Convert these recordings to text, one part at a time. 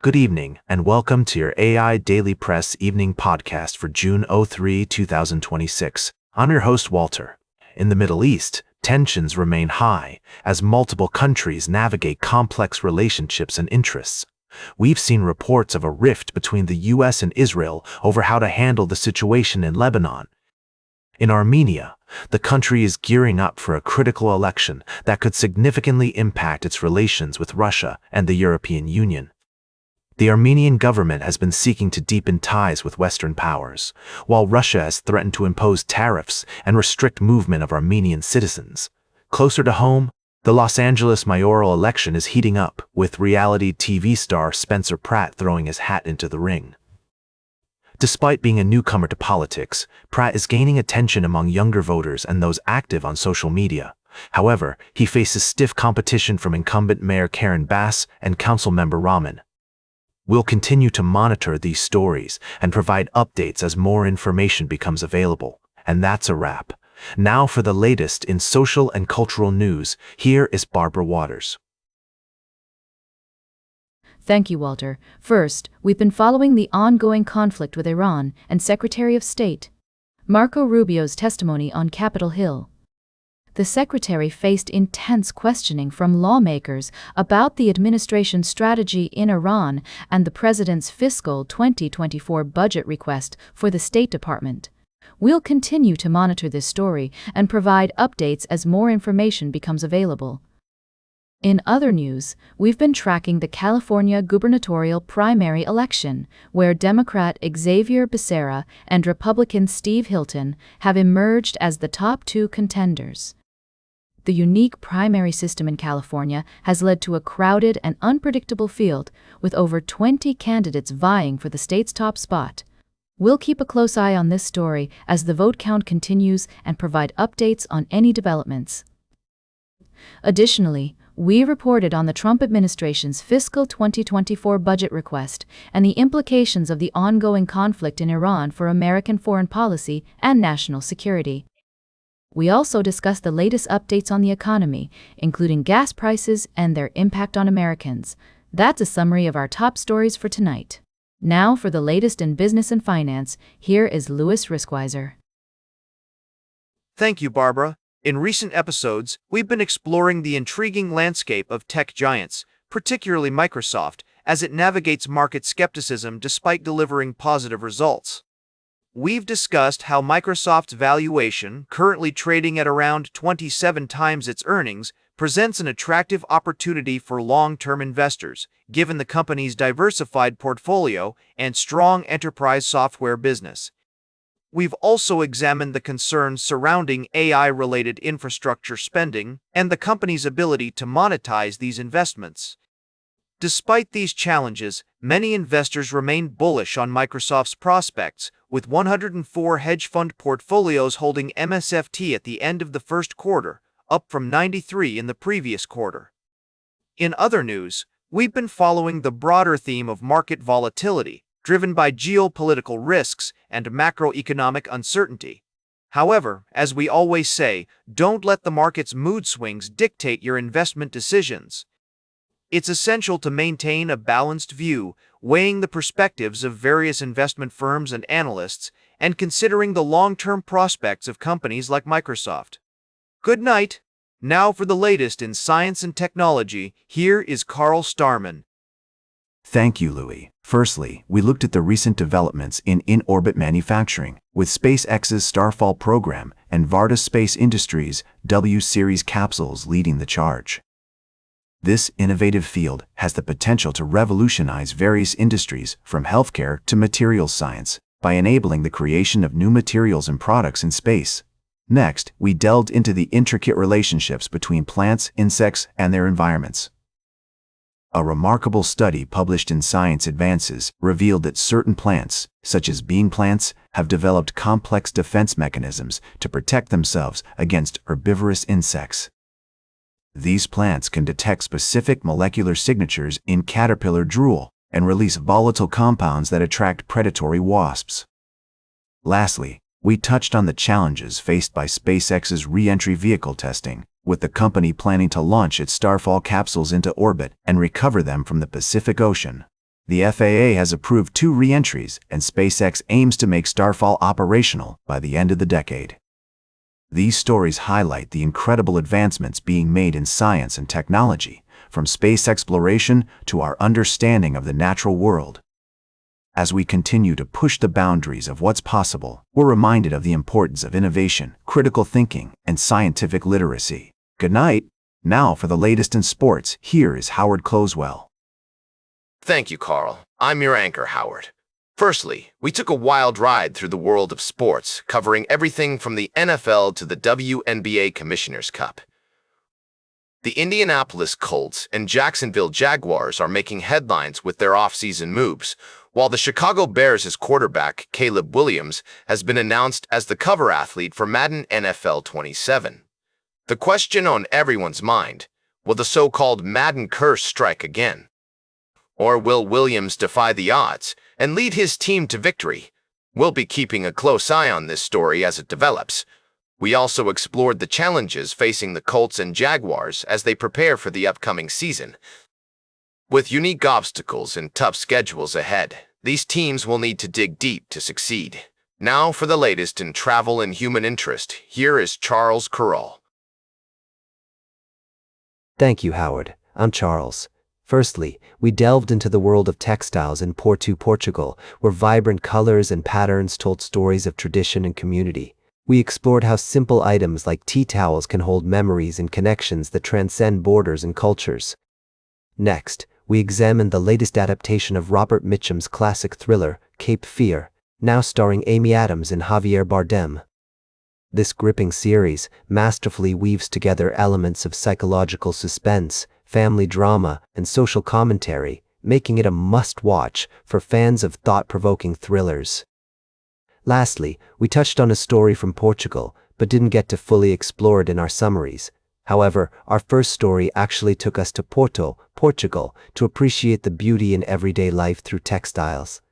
Good evening, and welcome to your AIDailyPress evening podcast for June 3, 2026. I'm your host, Walter. In the Middle East, tensions remain high as multiple countries navigate complex relationships and interests. We've seen reports of a rift between the US and Israel over how to handle the situation in Lebanon. In Armenia, the country is gearing up for a critical election that could significantly impact its relations with Russia and the European Union. The Armenian government has been seeking to deepen ties with Western powers, while Russia has threatened to impose tariffs and restrict movement of Armenian citizens. Closer to home, the Los Angeles mayoral election is heating up, with reality TV star Spencer Pratt throwing his hat into the ring. Despite being a newcomer to politics, Pratt is gaining attention among younger voters and those active on social media. However, he faces stiff competition from incumbent Mayor Karen Bass and Councilmember Rahman. We'll continue to monitor these stories and provide updates as more information becomes available. And that's a wrap. Now for the latest in social and cultural news, here is Barbara Waters. Thank you, Walter. First, we've been following the ongoing conflict with Iran and Secretary of State Marco Rubio's testimony on Capitol Hill. The secretary faced intense questioning from lawmakers about the administration's strategy in Iran and the president's fiscal 2024 budget request for the State Department. We'll continue to monitor this story and provide updates as more information becomes available. In other news, we've been tracking the California gubernatorial primary election, where Democrat Xavier Becerra and Republican Steve Hilton have emerged as the top two contenders. The unique primary system in California has led to a crowded and unpredictable field, with over 20 candidates vying for the state's top spot. We'll keep a close eye on this story as the vote count continues and provide updates on any developments. Additionally, we reported on the Trump administration's fiscal 2024 budget request and the implications of the ongoing conflict in Iran for American foreign policy and national security. We also discussed the latest updates on the economy, including gas prices and their impact on Americans. That's a summary of our top stories for tonight. Now for the latest in business and finance, here is Louis Riskweiser. Thank you, Barbara. In recent episodes, we've been exploring the intriguing landscape of tech giants, particularly Microsoft, as it navigates market skepticism despite delivering positive results. We've discussed how Microsoft's valuation, currently trading at around 27 times its earnings, presents an attractive opportunity for long-term investors, given the company's diversified portfolio and strong enterprise software business. We've also examined the concerns surrounding AI-related infrastructure spending and the company's ability to monetize these investments. Despite these challenges, many investors remain bullish on Microsoft's prospects, with 104 hedge fund portfolios holding MSFT at the end of the first quarter, up from 93 in the previous quarter. In other news, we've been following the broader theme of market volatility, driven by geopolitical risks and macroeconomic uncertainty. However, as we always say, don't let the market's mood swings dictate your investment decisions. It's essential to maintain a balanced view, weighing the perspectives of various investment firms and analysts, and considering the long-term prospects of companies like Microsoft. Good night. Now for the latest in science and technology, here is Carl Starman. Thank you, Louis. Firstly, we looked at the recent developments in in-orbit manufacturing, with SpaceX's Starfall program and Varda Space Industries' W-Series capsules leading the charge. This innovative field has the potential to revolutionize various industries from healthcare to materials science by enabling the creation of new materials and products in space. Next, we delved into the intricate relationships between plants, insects, and their environments. A remarkable study published in Science Advances revealed that certain plants, such as bean plants, have developed complex defense mechanisms to protect themselves against herbivorous insects. These plants can detect specific molecular signatures in caterpillar drool and release volatile compounds that attract predatory wasps. Lastly, we touched on the challenges faced by SpaceX's re-entry vehicle testing, with the company planning to launch its Starfall capsules into orbit and recover them from the Pacific Ocean. The FAA has approved 2 re-entries, and SpaceX aims to make Starfall operational by the end of the decade. These stories highlight the incredible advancements being made in science and technology, from space exploration to our understanding of the natural world. As we continue to push the boundaries of what's possible, we're reminded of the importance of innovation, critical thinking, and scientific literacy. Good night. Now for the latest in sports, here is Howard Closewell. Thank you, Carl. I'm your anchor, Howard. Firstly, we took a wild ride through the world of sports, covering everything from the NFL to the WNBA Commissioner's Cup. The Indianapolis Colts and Jacksonville Jaguars are making headlines with their off-season moves, while the Chicago Bears' quarterback, Caleb Williams, has been announced as the cover athlete for Madden NFL 27. The question on everyone's mind, will the so-called Madden curse strike again? Or will Williams defy the odds and lead his team to victory? We'll be keeping a close eye on this story as it develops. We also explored the challenges facing the Colts and Jaguars as they prepare for the upcoming season. With unique obstacles and tough schedules ahead, these teams will need to dig deep to succeed. Now for the latest in travel and human interest, here is Charles Curral. Thank you, Howard. I'm Charles. Firstly, we delved into the world of textiles in Porto, Portugal, where vibrant colors and patterns told stories of tradition and community. We explored how simple items like tea towels can hold memories and connections that transcend borders and cultures. Next, we examined the latest adaptation of Robert Mitchum's classic thriller, Cape Fear, now starring Amy Adams and Javier Bardem. This gripping series masterfully weaves together elements of psychological suspense, family drama, and social commentary, making it a must-watch for fans of thought-provoking thrillers. Lastly, we touched on a story from Portugal, but didn't get to fully explore it in our summaries. However, our first story actually took us to Porto, Portugal, to appreciate the beauty in everyday life through textiles.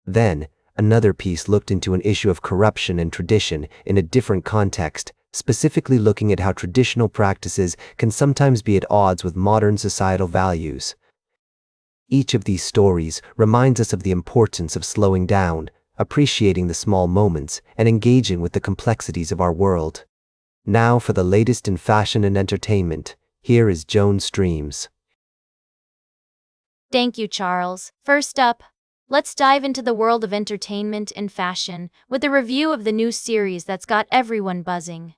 Then, another piece looked into an issue of corruption and tradition in a different context, specifically looking at how traditional practices can sometimes be at odds with modern societal values. Each of these stories reminds us of the importance of slowing down, appreciating the small moments, and engaging with the complexities of our world. Now for the latest in fashion and entertainment, here is Joan Streams. Thank you, Charles. First up, let's dive into the world of entertainment and fashion with a review of the new series that's got everyone buzzing.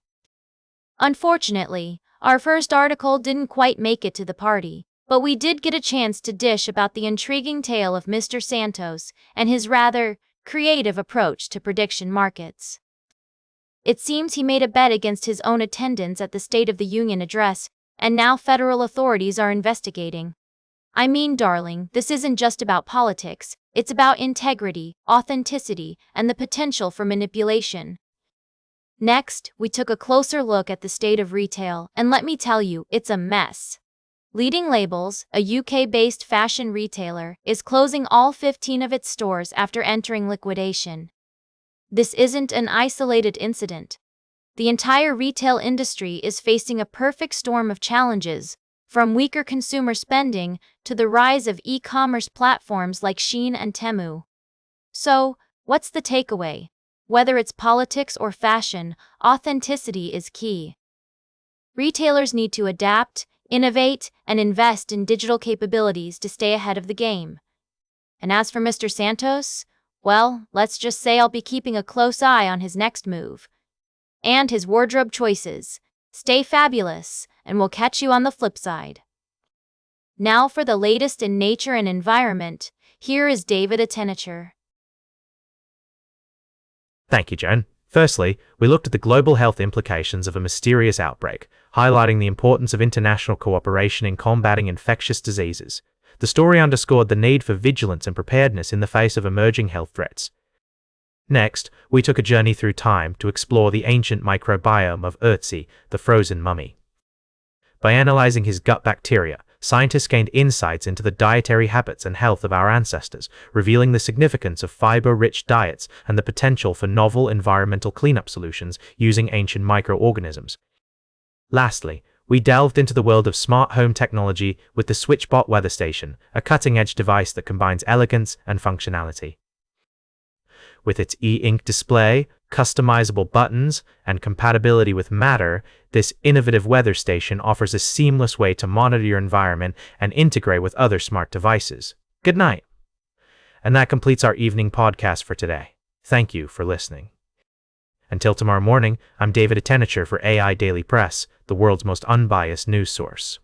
Unfortunately, our first article didn't quite make it to the party, but we did get a chance to dish about the intriguing tale of Mr. Santos and his rather creative approach to prediction markets. It seems he made a bet against his own attendance at the State of the Union address, and now federal authorities are investigating. I mean, darling, this isn't just about politics, it's about integrity, authenticity, and the potential for manipulation. Next, we took a closer look at the state of retail, and let me tell you, it's a mess. Leading Labels, a UK-based fashion retailer, is closing all 15 of its stores after entering liquidation. This isn't an isolated incident. The entire retail industry is facing a perfect storm of challenges, from weaker consumer spending to the rise of e-commerce platforms like Shein and Temu. So, what's the takeaway? Whether it's politics or fashion, authenticity is key. Retailers need to adapt, innovate, and invest in digital capabilities to stay ahead of the game. And as for Mr. Santos, well, let's just say I'll be keeping a close eye on his next move. And his wardrobe choices. Stay fabulous, and we'll catch you on the flip side. Now for the latest in nature and environment, here is David Attenacher. Thank you, Joan. Firstly, we looked at the global health implications of a mysterious outbreak, highlighting the importance of international cooperation in combating infectious diseases. The story underscored the need for vigilance and preparedness in the face of emerging health threats. Next, we took a journey through time to explore the ancient microbiome of Ötzi, the frozen mummy. By analyzing his gut bacteria, scientists gained insights into the dietary habits and health of our ancestors, revealing the significance of fiber-rich diets and the potential for novel environmental cleanup solutions using ancient microorganisms. Lastly, We delved into the world of smart home technology with the SwitchBot Weather Station, a cutting-edge device that combines elegance and functionality. With its e-ink display, customizable buttons, and compatibility with Matter, this innovative weather station offers a seamless way to monitor your environment and integrate with other smart devices. Good night. And that completes our evening podcast for today. Thank you for listening. Until tomorrow morning, I'm David Attenacher for AI Daily Press, the world's most unbiased news source.